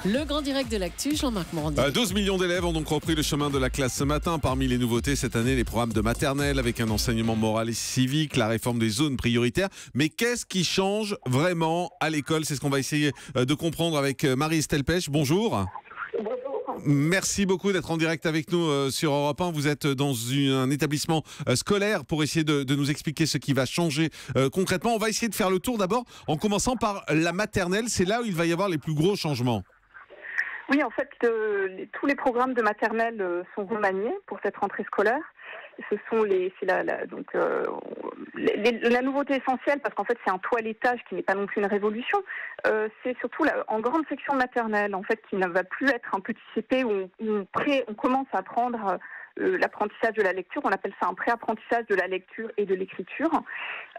Le grand direct de l'actu, Jean-Marc Morandini. 12 millions d'élèves ont donc repris le chemin de la classe ce matin. Parmi les nouveautés cette année, les programmes de maternelle avec un enseignement moral et civique, la réforme des zones prioritaires. Mais qu'est-ce qui change vraiment à l'école? C'est ce qu'on va essayer de comprendre avec Marie-Estelle Pêche. Bonjour. Merci beaucoup d'être en direct avec nous sur Europe 1. Vous êtes dans un établissement scolaire pour essayer de nous expliquer ce qui va changer concrètement. On va essayer de faire le tour d'abord en commençant par la maternelle. C'est là où il va y avoir les plus gros changements. Oui, en fait, tous les programmes de maternelle sont remaniés pour cette rentrée scolaire. Ce sont la nouveauté essentielle, parce qu'en fait c'est un toilettage qui n'est pas non plus une révolution. C'est surtout en grande section maternelle, en fait, qui ne va plus être un petit CP où on commence à apprendre l'apprentissage de la lecture. On appelle ça un pré-apprentissage de la lecture et de l'écriture.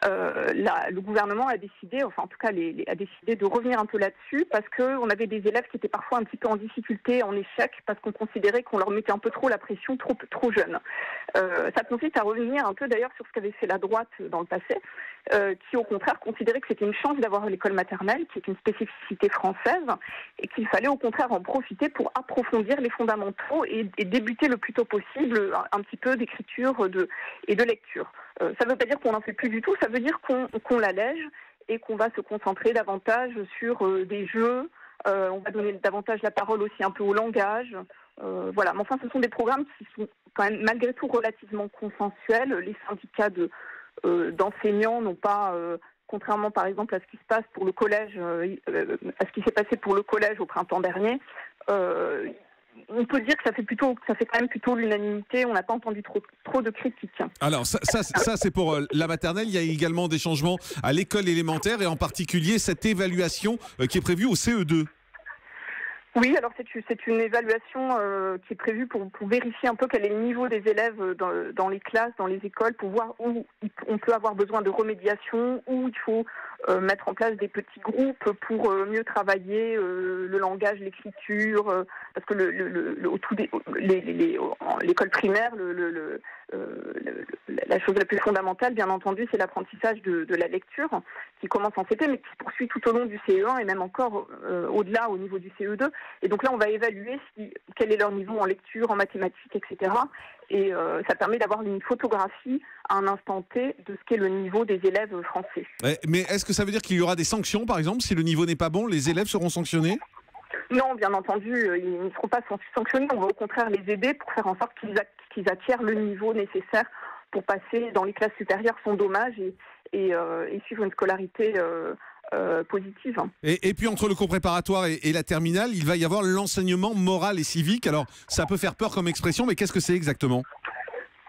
Le gouvernement a décidé, enfin en tout cas a décidé de revenir un peu là-dessus, parce qu'on avait des élèves qui étaient parfois un petit peu en difficulté, en échec, parce qu'on considérait qu'on leur mettait un peu trop la pression trop jeune. Ça consiste à revenir un peu d'ailleurs sur ce qu'avait fait la droite dans le passé, qui au contraire considérait que c'était une chance d'avoir l'école maternelle, qui est une spécificité française, et qu'il fallait au contraire en profiter pour approfondir les fondamentaux et débuter le plus tôt possible un petit peu d'écriture et de lecture. Ça ne veut pas dire qu'on n'en fait plus du tout, ça veut dire qu'on l'allège et qu'on va se concentrer davantage sur des jeux. On va donner davantage la parole aussi un peu au langage. Voilà. Mais enfin, ce sont des programmes qui sont quand même malgré tout relativement consensuels. Les syndicats d'enseignants n'ont pas, contrairement par exemple à ce qui se passe pour le collège, à ce qui s'est passé pour le collège au printemps dernier. On peut dire que ça fait quand même plutôt l'unanimité. On n'a pas entendu trop de critiques. Alors ça c'est pour la maternelle. Il y a également des changements à l'école élémentaire et en particulier cette évaluation qui est prévue au CE2. Oui, alors c'est une évaluation qui est prévue pour vérifier un peu quel est le niveau des élèves dans les classes, dans les écoles, pour voir où on peut avoir besoin de remédiation, où il faut mettre en place des petits groupes pour mieux travailler le langage, l'écriture, parce que l'école primaire, la chose la plus fondamentale, bien entendu, c'est l'apprentissage de la lecture, qui commence en CP, mais qui se poursuit tout au long du CE1 et même encore au-delà, au niveau du CE2. Et donc là, on va évaluer quel est leur niveau en lecture, en mathématiques, etc. Et ça permet d'avoir une photographie à un instant T de ce qu'est le niveau des élèves français. Mais est-ce que ça veut dire qu'il y aura des sanctions, par exemple, si le niveau n'est pas bon, les élèves seront sanctionnés ? Non, bien entendu, ils ne seront pas sanctionnés. On va au contraire les aider pour faire en sorte qu'ils acquièrent le niveau nécessaire pour passer dans les classes supérieures sans dommage et suivre une scolarité positive. Et puis entre le cours préparatoire et la terminale, il va y avoir l'enseignement moral et civique. Alors ça peut faire peur comme expression, mais qu'est-ce que c'est exactement ?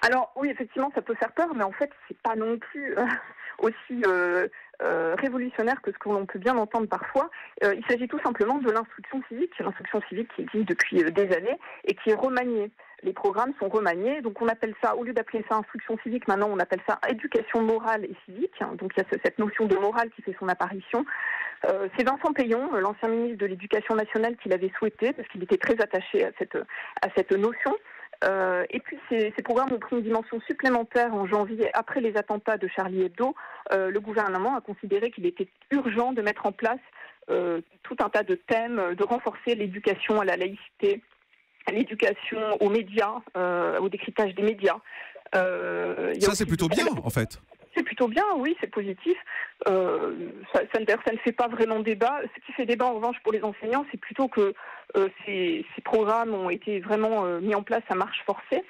Alors oui, effectivement, ça peut faire peur, mais en fait, c'est pas non plus aussi révolutionnaire que ce que l'on peut bien entendre parfois. Il s'agit tout simplement de l'instruction civique qui existe depuis des années et qui est remaniée. Les programmes sont remaniés, donc on appelle ça, au lieu d'appeler ça instruction civique, maintenant on appelle ça éducation morale et civique. Donc il y a cette notion de morale qui fait son apparition. C'est Vincent Peillon, l'ancien ministre de l'Éducation nationale, qui l'avait souhaité parce qu'il était très attaché à cette notion. Et puis ces programmes ont pris une dimension supplémentaire en janvier après les attentats de Charlie Hebdo. Le gouvernement a considéré qu'il était urgent de mettre en place tout un tas de thèmes, de renforcer l'éducation à la laïcité, à l'éducation aux médias, au décryptage des médias. Ça c'est plutôt bien en fait. C'est plutôt bien, oui, c'est positif. Ça ne fait pas vraiment débat. Ce qui fait débat en revanche pour les enseignants, c'est plutôt que ces programmes ont été vraiment mis en place à marche forcée,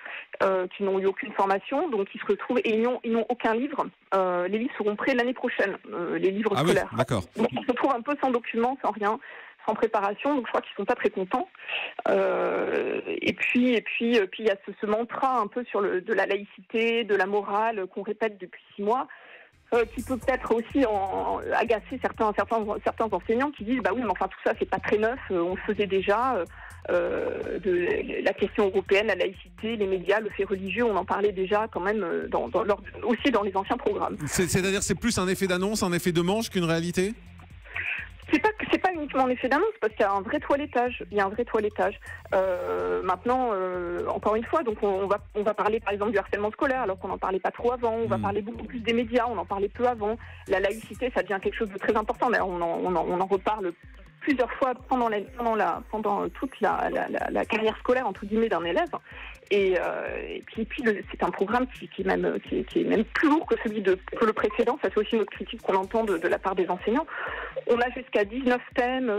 qui n'ont eu aucune formation, donc ils se retrouvent et ils n'ont aucun livre. Les livres seront prêts l'année prochaine, les livres scolaires. Oui, d'accord. Donc ils se retrouvent un peu sans documents, sans rien, sans préparation, donc je crois qu'ils sont pas très contents. Et puis il y a ce mantra un peu sur de la laïcité, de la morale qu'on répète depuis 6 mois. Qui peut peut-être aussi agacer certains enseignants qui disent bah oui mais enfin tout ça c'est pas très neuf, on le faisait déjà, de la question européenne, la laïcité, les médias, le fait religieux, on en parlait déjà quand même aussi dans les anciens programmes. C'est-à-dire c'est plus un effet d'annonce, un effet de manche qu'une réalité ? C'est pas uniquement un effet d'annonce, parce qu'il y a un vrai toilettage. Maintenant, encore une fois, donc on va parler par exemple du harcèlement scolaire, alors qu'on n'en parlait pas trop avant. On va parler beaucoup plus des médias, on en parlait peu avant. La laïcité, ça devient quelque chose de très important. Mais on en reparle plusieurs fois pendant toute la carrière scolaire entre guillemets d'un élève. Et puis c'est un programme qui est même plus lourd que que le précédent. Ça, c'est aussi une autre critique qu'on entend de la part des enseignants. On a jusqu'à 19 thèmes,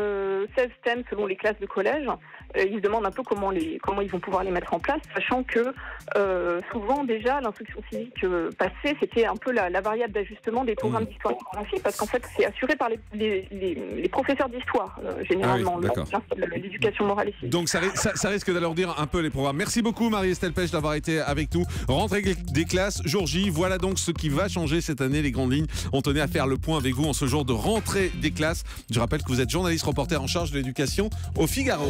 16 thèmes selon les classes de collège. Ils se demandent un peu comment ils vont pouvoir les mettre en place, sachant que souvent déjà l'instruction civique passée, c'était un peu la variable d'ajustement des programmes d'histoire et géographie, parce qu'en fait c'est assuré par les professeurs d'histoire généralement, l'éducation morale et civique. Donc ça risque d'alourdir un peu les programmes. Merci beaucoup Marie-Estelle Pech d'avoir été avec nous. Rentrée des classes, jour J, voilà donc ce qui va changer cette année, les grandes lignes. On tenait à faire le point avec vous en ce jour de rentrée des classes. Je rappelle que vous êtes journaliste reporter en charge de l'éducation au Figaro.